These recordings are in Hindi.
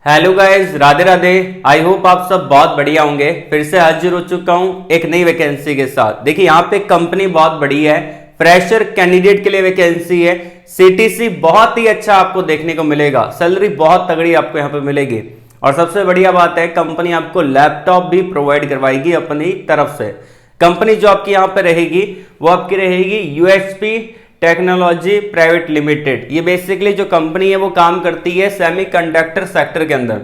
Hello guys, Radhe Radhe. I hope आप सब बहुत बढ़िया होंगे। फिर से हाजिर हो चुका हूं एक नई वैकेंसी के साथ। देखिए यहाँ पे कंपनी बहुत बड़ी है, फ्रेशर कैंडिडेट के लिए वैकेंसी है। सीटीसी बहुत ही अच्छा आपको देखने को मिलेगा, सैलरी बहुत तगड़ी आपको यहाँ पे मिलेगी। और सबसे बढ़िया बात है, कंपनी आपको लैपटॉप भी प्रोवाइड करवाएगी अपनी तरफ से। कंपनी जो आपकी यहाँ पे रहेगी वो आपकी रहेगी यूएचपी टेक्नोलॉजी प्राइवेट लिमिटेड। ये बेसिकली जो कंपनी है वो काम करती है सेमीकंडक्टर सेक्टर के अंदर,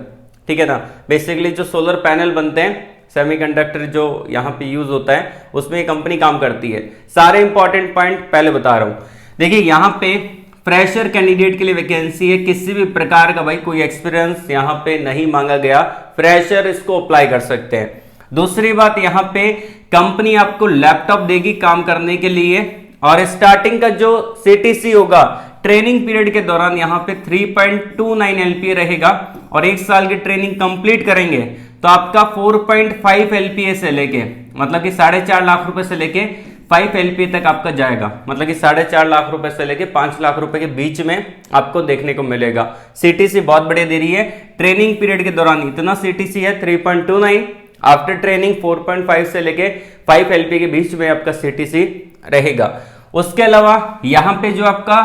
ठीक है ना। बेसिकली जो सोलर पैनल बनते हैं, सेमीकंडक्टर जो यहाँ पे यूज होता है, उसमें ये कंपनी काम करती है। सारे इंपॉर्टेंट पॉइंट पहले बता रहा हूँ। देखिए यहाँ पे फ्रेशर कैंडिडेट के लिए वैकेंसी है। किसी भी प्रकार का भाई कोई एक्सपीरियंस यहाँ पे नहीं मांगा गया, फ्रेशर इसको अप्लाई कर सकते हैं। दूसरी बात, यहाँ पे कंपनी आपको लैपटॉप देगी काम करने के लिए। और स्टार्टिंग का जो सीटीसी होगा, ट्रेनिंग पीरियड के दौरान यहाँ पे 3.29 एलपीए रहेगा। और एक साल की ट्रेनिंग कंप्लीट करेंगे तो आपका 4.5 एलपीए से लेके, मतलब कि 4.5 लाख रुपए से लेके 5 एलपीए तक आपका जाएगा। मतलब कि 4.5 लाख रुपए से लेके 5 लाख रुपए के बीच में आपको देखने को मिलेगा। सीटीसी बहुत बढ़िया दे रही है। ट्रेनिंग पीरियड के दौरान इतना सीटीसी है 3.29, आफ्टर ट्रेनिंग 4.5 से लेके 5 एलपीए के बीच में आपका सीटीसी रहेगा। उसके अलावा यहाँ पे जो आपका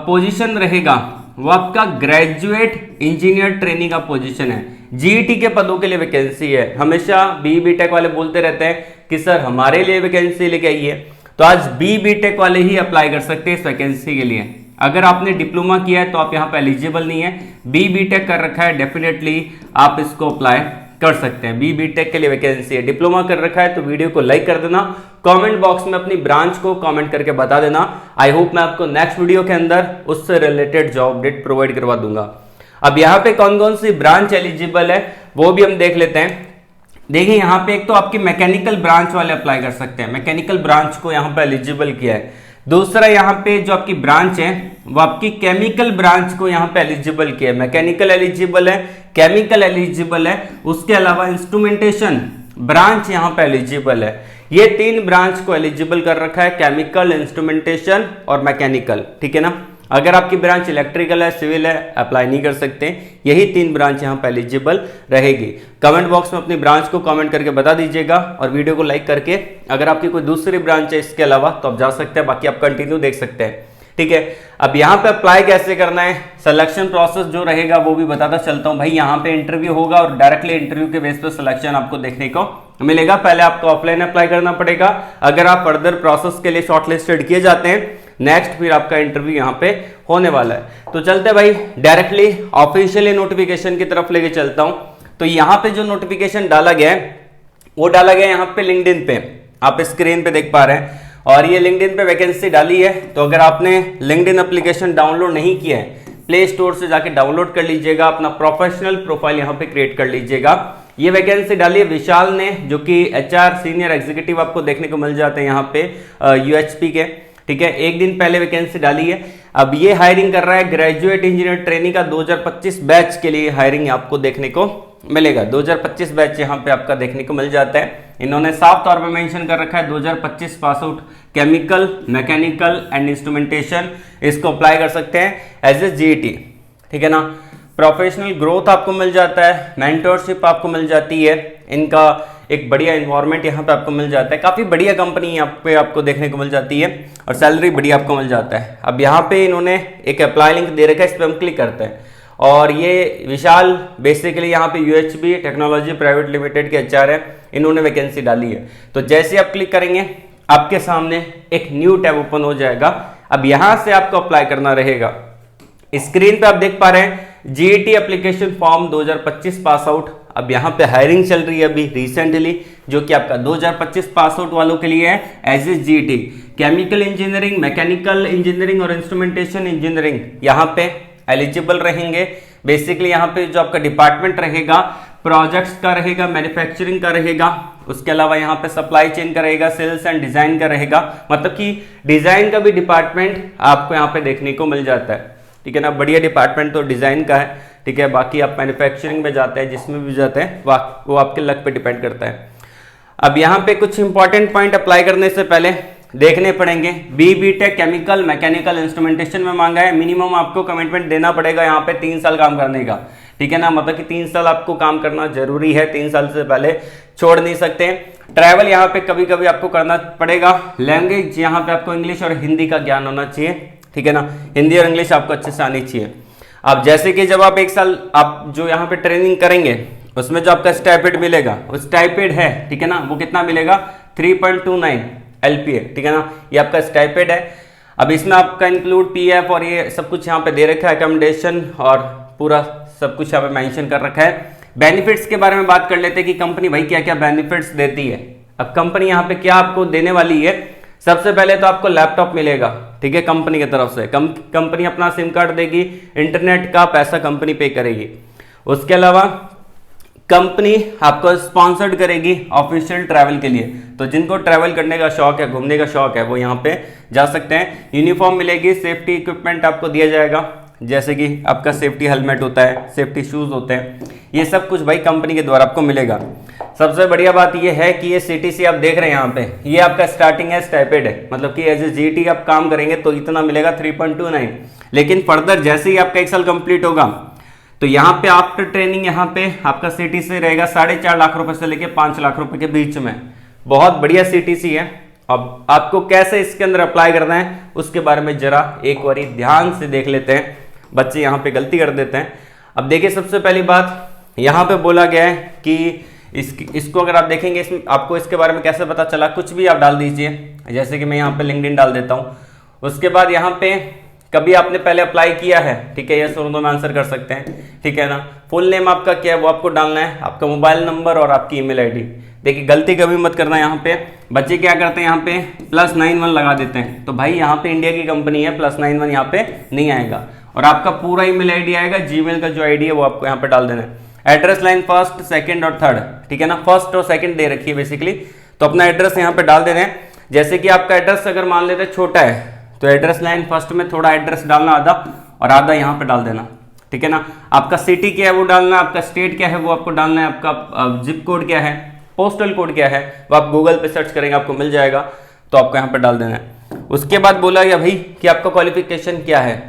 पोजीशन रहेगा वो आपका ग्रेजुएट इंजीनियर ट्रेनिंग का पोजीशन है। जीईटी के पदों के लिए वैकेंसी है। हमेशा बीटेक वाले बोलते रहते हैं कि सर हमारे लिए वैकेंसी लेके आइए, तो आज बीटेक वाले ही अप्लाई कर सकते हैं इस वैकेंसी के लिए। अगर आपने डिप्लोमा किया है तो आप यहाँ पे एलिजिबल नहीं है। बीटेक कर रखा है, डेफिनेटली आप इसको अप्लाई कर सकते हैं। बीटेक के लिए वैकेंसी है। डिप्लोमा कर रखा है तो वीडियो को लाइक कर देना, कमेंट बॉक्स में अपनी ब्रांच को कमेंट करके बता देना। आई होप मैं आपको नेक्स्ट वीडियो के अंदर उससे रिलेटेड जॉब अपडेट प्रोवाइड करवा दूंगा। अब यहाँ पे कौन कौन सी ब्रांच एलिजिबल है वो भी हम देख लेते हैं। देखिए यहाँ पे एक तो आपकी मैकेनिकल ब्रांच वाले अप्लाई कर सकते हैं, मैकेनिकल ब्रांच को यहाँ पे एलिजिबल किया है। दूसरा यहाँ पे जो आपकी ब्रांच है वो आपकी केमिकल ब्रांच को यहाँ पे एलिजिबल किया है। मैकेनिकल एलिजिबल है, केमिकल एलिजिबल है, उसके अलावा इंस्ट्रूमेंटेशन ब्रांच यहाँ पे एलिजिबल है। ये 3 ब्रांच को एलिजिबल कर रखा है, केमिकल, इंस्ट्रूमेंटेशन और मैकेनिकल, ठीक है ना। अगर आपकी ब्रांच इलेक्ट्रिकल है, सिविल है, अप्लाई नहीं कर सकते। यही 3 ब्रांच यहाँ पे एलिजिबल रहेगी। कमेंट बॉक्स में अपनी ब्रांच को कमेंट करके बता दीजिएगा और वीडियो को लाइक करके अगर आपकी कोई दूसरी ब्रांच है इसके अलावा तो आप जा सकते हैं, बाकी आप कंटिन्यू देख सकते हैं, ठीक है। अब यहाँ पे अप्लाई कैसे करना है, सिलेक्शन प्रोसेस जो रहेगा वो भी बताता चलता हूँ भाई। यहाँ पे इंटरव्यू होगा और डायरेक्टली इंटरव्यू के बेस पे सिलेक्शन आपको देखने को मिलेगा। पहले आपको ऑफलाइन अप्लाई करना पड़ेगा। अगर आप फर्दर प्रोसेस के लिए शॉर्टलिस्टेड किए जाते हैं, नेक्स्ट फिर आपका इंटरव्यू यहाँ पे होने वाला है। तो चलते हैं भाई डायरेक्टली ऑफिशियली नोटिफिकेशन की तरफ लेके चलता हूँ। तो यहाँ पे जो नोटिफिकेशन डाला गया है वो डाला गया यहाँ पे लिंक्डइन पे, आप स्क्रीन पे देख पा रहे हैं। और ये लिंक्डइन पे वैकेंसी डाली है। तो अगर आपने लिंक्डइन एप्लीकेशन डाउनलोड नहीं किया है, प्ले स्टोर से जाके डाउनलोड कर लीजिएगा, अपना प्रोफेशनल प्रोफाइल यहाँ पे क्रिएट कर लीजिएगा। ये वैकेंसी डाली है विशाल ने, जो कि एचआर सीनियर एग्जीक्यूटिव आपको देखने को मिल जाते हैं यहाँ पे यूएचपी के, ठीक है। एक दिन पहले वैकेंसी डाली है। अब ये हायरिंग कर रहा है ग्रेजुएट इंजीनियर ट्रेनिंग का 2025 बैच के लिए हायरिंग आपको देखने को मिलेगा। 2025 बैच यहाँ पे आपका देखने को मिल जाता है। इन्होंने साफ तौर पे मेंशन कर रखा है 2025 pass out chemical, mechanical and instrumentation, इसको अप्लाई कर सकते हैं एज ए जीईटी, ठीक है ना। प्रोफेशनल ग्रोथ आपको मिल जाता है, मेंटरशिप आपको मिल जाती है, इनका एक बढ़िया इन्वायरमेंट यहाँ पे आपको मिल जाता है। काफी बढ़िया कंपनी यहाँ पे आपको देखने को मिल जाती है और सैलरी बढ़िया आपको मिल जाता है। अब यहाँ पे इन्होंने एक अप्लाई लिंक दे रखा है, इस पर हम क्लिक करते हैं और ये विशाल बेसिकली यहाँ पे यूएचपी टेक्नोलॉजी प्राइवेट लिमिटेड के एचआर है, इन्होंने वैकेंसी डाली है। तो जैसे आप क्लिक करेंगे आपके सामने एक न्यू टैब ओपन हो जाएगा। अब यहाँ से आपको अप्लाई करना रहेगा। स्क्रीन पे आप देख पा रहे हैं GET application form 2025 pass out. अब यहाँ पे हायरिंग चल रही है अभी रिसेंटली, जो कि आपका 2025 पास आउट वालों के लिए है as a GET. Chemical engineering, mechanical engineering और इंस्ट्रूमेंटेशन इंजीनियरिंग यहाँ पे एलिजिबल रहेंगे। बेसिकली यहाँ पे जो आपका डिपार्टमेंट रहेगा प्रोजेक्ट्स का रहेगा, मैन्युफैक्चरिंग का रहेगा, उसके अलावा यहाँ पे सप्लाई चेन का रहेगा, सेल्स एंड डिजाइन का रहेगा। मतलब कि डिजाइन का भी डिपार्टमेंट आपको यहाँ पे देखने को मिल जाता है, ठीक है ना। बढ़िया डिपार्टमेंट तो डिजाइन का है, ठीक है। बाकी आप मैन्युफैक्चरिंग में जाते हैं, जिसमें भी जाते हैं वो आपके लक पे डिपेंड करता है। अब यहाँ पे कुछ इंपॉर्टेंट पॉइंट अप्लाई करने से पहले देखने पड़ेंगे। बीटेक केमिकल मैकेनिकल इंस्ट्रूमेंटेशन में मांगा है, मिनिमम आपको कमिटमेंट देना पड़ेगा यहाँ पे 3 साल काम करने का, ठीक है ना, मतलब कि 3 साल आपको काम करना जरूरी है, 3 साल से पहले छोड़ नहीं सकते। ट्रैवल यहाँ पे कभी कभी आपको करना पड़ेगा। लैंग्वेज यहाँ पे आपको इंग्लिश और हिंदी का ज्ञान होना चाहिए, ठीक है ना, हिंदी और इंग्लिश आपको अच्छे से आनी चाहिए। अब जैसे कि जब आप 1 साल आप जो यहाँ पे ट्रेनिंग करेंगे उसमें जो आपका स्टाइपेंड मिलेगा, वो स्टाइपेंड है, ठीक है ना, वो कितना मिलेगा 3.29 LPA, ठीक है ना, ये आपका स्टाइपेंड है। अब इसमें आपका इंक्लूड PF और ये सब कुछ यहाँ पे दे रखा है, अकोमोडेशन और पूरा सब कुछ यहाँ पे मेंशन कर रखा है। बेनिफिट्स के बारे में बात कर लेते हैं कि कंपनी भाई क्या क्या बेनिफिट्स देती है। अब कंपनी यहाँ पे क्या आपको देने वाली है, सबसे पहले तो आपको लैपटॉप मिलेगा, ठीक है, कंपनी की तरफ से। कंपनी अपना सिम कार्ड देगी, इंटरनेट का पैसा कंपनी पे करेगी। उसके अलावा कंपनी आपको स्पॉन्सर्ड करेगी ऑफिशियल ट्रैवल के लिए, तो जिनको ट्रैवल करने का शौक है, घूमने का शौक है, वो यहाँ पे जा सकते हैं। यूनिफॉर्म मिलेगी, सेफ्टी इक्विपमेंट आपको दिया जाएगा, जैसे कि आपका सेफ्टी हेलमेट होता है, सेफ्टी शूज होते हैं, ये सब कुछ भाई कंपनी के द्वारा आपको मिलेगा। सबसे बढ़िया बात ये है कि ये CTC आप देख रहे हैं यहाँ पे, ये आपका स्टार्टिंग है, स्टाइपेंड है, मतलब कि एज ए GT आप काम करेंगे तो इतना मिलेगा 3.29। लेकिन फर्दर जैसे ही आपका 1 साल कंप्लीट होगा तो यहाँ पे आफ्टर ट्रेनिंग यहाँ पे आपका CTC रहेगा 4.5 लाख रुपए से लेके 5 लाख रुपए के बीच में। बहुत बढ़िया CTC है। अब आपको कैसे इसके अंदर अप्लाई करना है उसके बारे में जरा एक बार ध्यान से देख लेते हैं। बच्चे यहाँ पे गलती कर देते हैं। अब देखिए, सबसे पहली बात यहाँ पे बोला गया है कि इसको अगर आप देखेंगे, इसमें आपको इसके बारे में कैसे पता चला, कुछ भी आप डाल दीजिए, जैसे कि मैं यहाँ पे लिंक्डइन डाल देता हूँ। उसके बाद यहाँ पे कभी आपने पहले अप्लाई किया है, ठीक है, यस और नो में आंसर कर सकते हैं, ठीक है ना। फुल नेम आपका क्या है वो आपको डालना है, आपका मोबाइल नंबर और आपकी ईमेल आईडी। देखिए गलती कभी मत करना, यहाँ पे बच्चे क्या करते हैं, यहाँ पे +91 लगा देते हैं, तो भाई यहाँ पे इंडिया की कंपनी है, +91 यहाँ पे नहीं आएगा। और आपका पूरा ईमेल आईडी आएगा, जीमेल का जो आईडी है वो आपको यहाँ पे डाल देना है। एड्रेस लाइन 1st, 2nd और 3rd, ठीक है ना, 1st और 2nd दे रखी है बेसिकली, तो अपना एड्रेस यहाँ पे डाल देना है। जैसे कि आपका एड्रेस अगर मान लेते छोटा है तो एड्रेस लाइन 1st में थोड़ा एड्रेस डालना आधा और आधा यहाँ पे डाल देना, ठीक है ना। आपका सिटी क्या है वो डालना, आपका स्टेट क्या है वो आपको डालना है, आपका जिप कोड क्या है, पोस्टल कोड क्या है वो आप गूगल पे सर्च करेंगे आपको मिल जाएगा, तो आपको यहाँ पे डाल देना है। उसके बाद बोला गया भाई कि आपका क्वालिफिकेशन क्या है,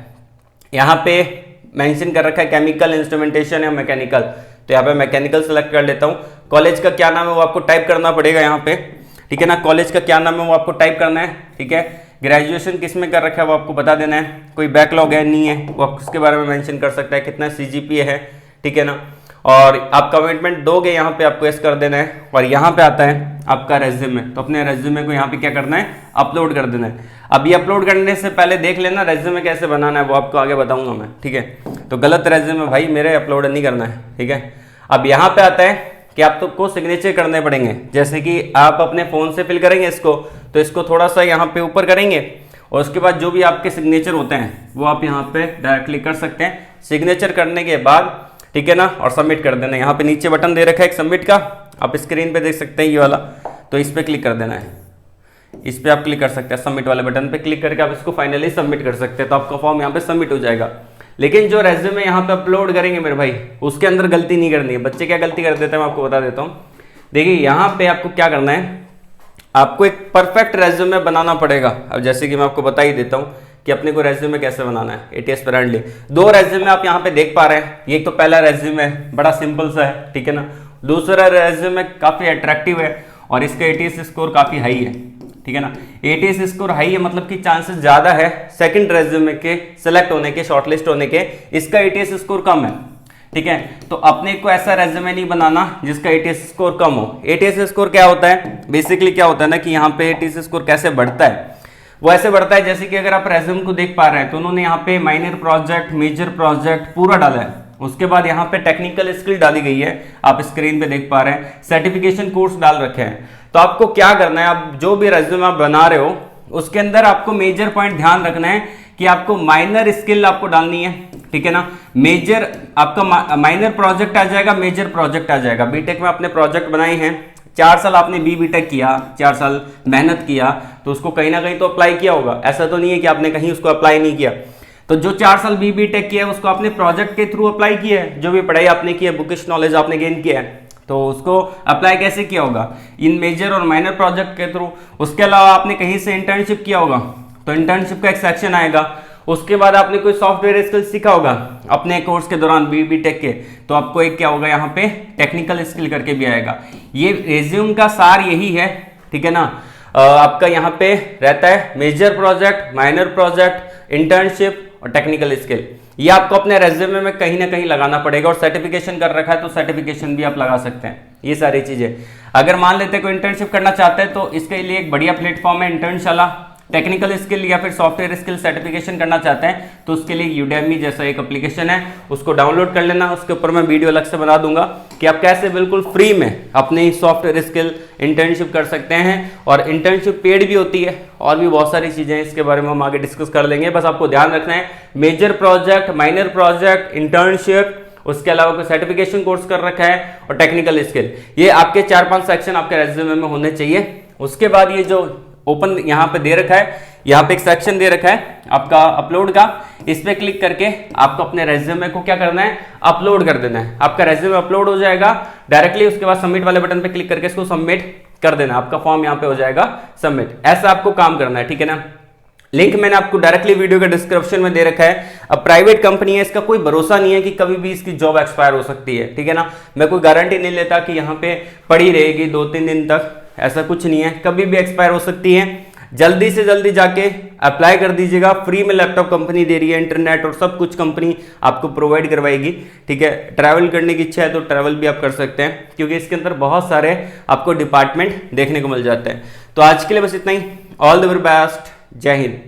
यहाँ पे मेंशन कर रखा है केमिकल, इंस्ट्रूमेंटेशन या मैकेनिकल, तो यहाँ पे मैकेनिकल सेलेक्ट कर लेता हूँ। कॉलेज का क्या नाम है वो आपको टाइप करना पड़ेगा यहाँ पे, ठीक है ना, कॉलेज का क्या नाम है वो आपको टाइप करना है, ठीक है। ग्रेजुएशन किस में कर रखा है वो आपको बता देना है, कोई बैकलॉग है नहीं है वो आप उसके बारे में मेंशन कर सकता है, कितना CGPA है, ठीक है ना। और आप कमिटमेंट दोगे यहाँ पे आपको यस कर देना है। और यहाँ पे आता है आपका रेज्यूमे, तो अपने रेज्यूमे को यहाँ पे क्या करना है, अपलोड कर देना है। अब ये अपलोड करने से पहले देख लेना रेज्यूमे कैसे बनाना है, वो आपको आगे बताऊंगा मैं, ठीक है। तो गलत रेज्यूमे भाई मेरे अपलोड नहीं करना है, ठीक है। अब यहाँ पे आता है कि आपको सिग्नेचर करने पड़ेंगे, जैसे कि आप अपने फोन से फिल करेंगे इसको, तो इसको थोड़ा सा यहाँ पे ऊपर करेंगे और उसके बाद जो भी आपके सिग्नेचर होते हैं वो आप यहाँ पे डायरेक्टली कर सकते हैं। सिग्नेचर करने के बाद, ठीक है ना, और सबमिट कर देना। यहाँ पे नीचे बटन दे रखा है एक सबमिट का, आप स्क्रीन पे देख सकते हैं ये वाला, तो इस पर क्लिक कर देना है, इस पर आप क्लिक कर सकते हैं, सबमिट वाले बटन पे क्लिक करके आप इसको फाइनली सबमिट कर सकते हैं, तो आपका फॉर्म यहाँ पे सबमिट हो जाएगा। लेकिन जो रेज्यूमे यहाँ पे अपलोड करेंगे मेरे भाई, उसके अंदर गलती नहीं करनी है। बच्चे क्या गलती कर देते हैं मैं आपको बता देता हूँ। देखिए यहाँ पे आपको क्या करना है, आपको एक परफेक्ट रेज्यूमे बनाना पड़ेगा। अब जैसे कि मैं आपको बता ही देता हूँ कि अपने को रेज्यूमे कैसे बनाना है ATS फ्रेंडली। 2 रेज्यूमे आप यहाँ पे देख पा रहे हैं, ये एक तो पहला रेज्यूमे बड़ा सिंपल सा है, ठीक है ना। दूसरा रेज्यूमे काफी अट्रैक्टिव है और इसका ATS स्कोर काफी हाई है, ठीक है ना। ATS स्कोर हाई है मतलब कि चांसेस ज्यादा है सेकंड रेज्यूमे के सिलेक्ट होने के, शॉर्टलिस्ट होने के। इसका ATS स्कोर कम है, ठीक है। तो अपने को ऐसा रेज्यूमे नहीं बनाना जिसका ATS स्कोर कम हो। ATS स्कोर क्या होता है, बेसिकली क्या होता है ना कि यहाँ पे ATS स्कोर कैसे बढ़ता है, वो ऐसे बढ़ता है जैसे कि अगर आप रेज्यूम को देख पा रहे हैं तो उन्होंने यहाँ पे माइनर प्रोजेक्ट, मेजर प्रोजेक्ट पूरा डाला है। उसके बाद यहाँ पे टेक्निकल स्किल डाली गई है, आप स्क्रीन पे देख पा रहे हैं, सर्टिफिकेशन कोर्स डाल रखे हैं। तो आपको क्या करना है, आप जो भी रेज्यूमे आप बना रहे हो उसके अंदर आपको मेजर पॉइंट ध्यान रखना है कि आपको माइनर स्किल आपको डालनी है, ठीक है ना। मेजर आपका माइनर प्रोजेक्ट आ जाएगा, मेजर प्रोजेक्ट आ जाएगा। बीटेक में आपने प्रोजेक्ट बनाए हैं, 4 साल आपने बीटेक किया, 4 साल मेहनत किया, तो उसको कहीं ना कहीं तो अप्लाई किया होगा। ऐसा तो नहीं है कि आपने कहीं उसको अप्लाई नहीं किया। तो जो 4 साल बीटेक किया है उसको आपने प्रोजेक्ट के थ्रू अप्लाई किया है, जो भी पढ़ाई आपने की है, बुकिश नॉलेज आपने गेन किया है, तो उसको अप्लाई कैसे किया होगा, इन मेजर और माइनर प्रोजेक्ट के थ्रू। उसके अलावा आपने कहीं से इंटर्नशिप किया होगा, तो इंटर्नशिप का एक सेक्शन आएगा, उसके बाद आपने कोई सॉफ्टवेयर स्किल सीखा होगा अपने कोर्स के दौरान बीटेक के, तो आपको एक क्या होगा यहाँ पे टेक्निकल स्किल करके भी आएगा। ये रेज्यूम का सार यही है, ठीक है ना। आपका यहाँ पे रहता है major project, minor project, internship और टेक्निकल स्किल। ये आपको अपने रेज्यूमे में कहीं ना कहीं लगाना पड़ेगा, और सर्टिफिकेशन कर रखा है तो सर्टिफिकेशन भी आप लगा सकते हैं। ये सारी चीजें अगर मान लेते हैं कोई इंटर्नशिप करना चाहते हैं तो इसके लिए एक बढ़िया प्लेटफॉर्म है इंटर्नशाला। टेक्निकल स्किल या फिर सॉफ्टवेयर स्किल सर्टिफिकेशन करना चाहते हैं तो उसके लिए यूडेमी जैसा एक एप्लीकेशन है, उसको डाउनलोड कर लेना। उसके ऊपर मैं वीडियो अलग से बना दूंगा कि आप कैसे बिल्कुल फ्री में अपनी सॉफ्टवेयर स्किल इंटर्नशिप कर सकते हैं, और इंटर्नशिप पेड भी होती है, और भी बहुत सारी चीजें इसके बारे में हम आगे डिस्कस कर लेंगे। बस आपको ध्यान रखना है major project, minor project, internship, उसके अलावा कोई सर्टिफिकेशन कोर्स कर रखा है और टेक्निकल स्किल, ये आपके 4-5 सेक्शन आपके रेज्यूमे में होने चाहिए। उसके बाद ये जो ओपन यहाँ पे दे रखा है, यहाँ पे एक सेक्शन दे रखा है आपका अपलोड का, इस पे क्लिक करके आपको अपने रेज्यूमे को क्या करना है, अपलोड कर देना है। आपका रेज्यूमे अपलोड हो जाएगा डायरेक्टली, उसके बाद सबमिट वाले बटन पे क्लिक करके इसको सबमिट कर देना, आपका फॉर्म यहाँ पे हो जाएगा सबमिट। ऐसा आपको काम करना है, ठीक है ना। लिंक मैंने आपको डायरेक्टली वीडियो के डिस्क्रिप्शन में दे रखा है। अब प्राइवेट कंपनी है, इसका कोई भरोसा नहीं है कि कभी भी इसकी जॉब एक्सपायर हो सकती है, ठीक है ना। मैं कोई गारंटी नहीं लेता कि यहाँ पे पड़ी रहेगी 2-3 दिन तक, ऐसा कुछ नहीं है, कभी भी एक्सपायर हो सकती है। जल्दी से जल्दी जाके अप्लाई कर दीजिएगा। फ्री में लैपटॉप कंपनी दे रही है, इंटरनेट और सब कुछ कंपनी आपको प्रोवाइड करवाएगी, ठीक है। ट्रैवल करने की इच्छा है तो ट्रैवल भी आप कर सकते हैं, क्योंकि इसके अंदर बहुत सारे आपको डिपार्टमेंट देखने को मिल जाते हैं। तो आज के लिए बस इतना ही। ऑल द वेरी बेस्ट, जय हिंद।